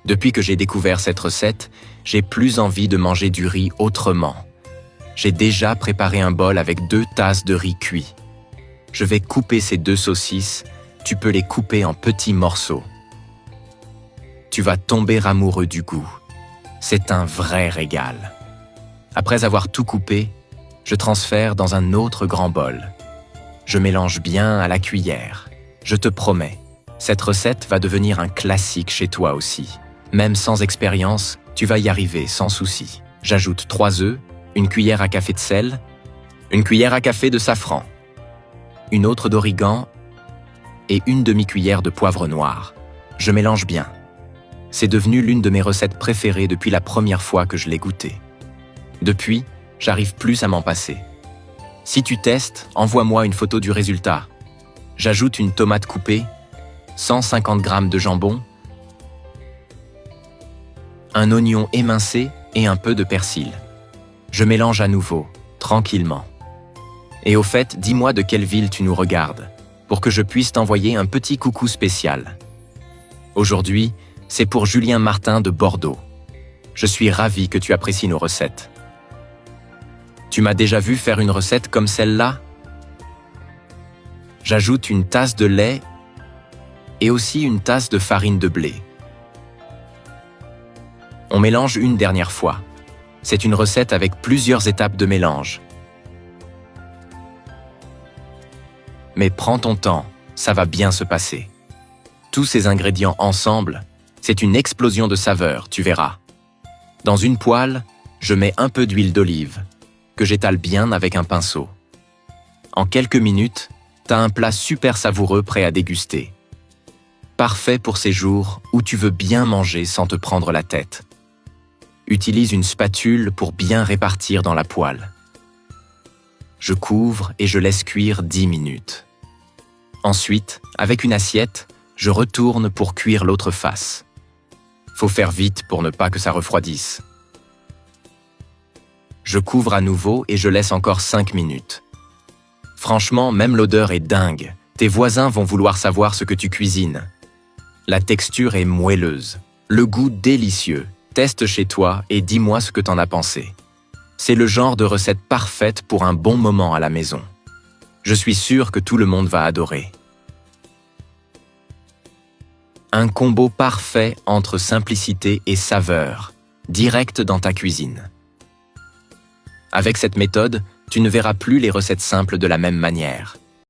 Depuis que j'ai découvert cette recette, j'ai plus envie de manger du riz autrement. J'ai déjà préparé un bol avec 2 tasses de riz cuit. Je vais couper ces 2 saucisses, tu peux les couper en petits morceaux. Tu vas tomber amoureux du goût. C'est un vrai régal. Après avoir tout coupé, je transfère dans un autre grand bol. Je mélange bien à la cuillère. Je te promets, cette recette va devenir un classique chez toi aussi. Même sans expérience, tu vas y arriver sans souci. J'ajoute 3 œufs, une cuillère à café de sel, une cuillère à café de safran, une autre d'origan et une demi-cuillère de poivre noir. Je mélange bien. C'est devenu l'une de mes recettes préférées depuis la première fois que je l'ai goûtée. Depuis, j'arrive plus à m'en passer. Si tu testes, envoie-moi une photo du résultat. J'ajoute une tomate coupée, 150 g de jambon, un oignon émincé et un peu de persil. Je mélange à nouveau, tranquillement. Et au fait, dis-moi de quelle ville tu nous regardes, pour que je puisse t'envoyer un petit coucou spécial. Aujourd'hui, c'est pour Julien Martin de Bordeaux. Je suis ravi que tu apprécies nos recettes. Tu m'as déjà vu faire une recette comme celle-là? J'ajoute une tasse de lait et aussi une tasse de farine de blé. On mélange une dernière fois. C'est une recette avec plusieurs étapes de mélange. Mais prends ton temps, ça va bien se passer. Tous ces ingrédients ensemble, c'est une explosion de saveurs, tu verras. Dans une poêle, je mets un peu d'huile d'olive, que j'étale bien avec un pinceau. En quelques minutes, t'as un plat super savoureux prêt à déguster. Parfait pour ces jours où tu veux bien manger sans te prendre la tête. Utilise une spatule pour bien répartir dans la poêle. Je couvre et je laisse cuire 10 minutes. Ensuite, avec une assiette, je retourne pour cuire l'autre face. Faut faire vite pour ne pas que ça refroidisse. Je couvre à nouveau et je laisse encore 5 minutes. Franchement, même l'odeur est dingue. Tes voisins vont vouloir savoir ce que tu cuisines. La texture est moelleuse, le goût délicieux. Teste chez toi et dis-moi ce que t'en as pensé. C'est le genre de recette parfaite pour un bon moment à la maison. Je suis sûr que tout le monde va adorer. Un combo parfait entre simplicité et saveur, direct dans ta cuisine. Avec cette méthode, tu ne verras plus les recettes simples de la même manière.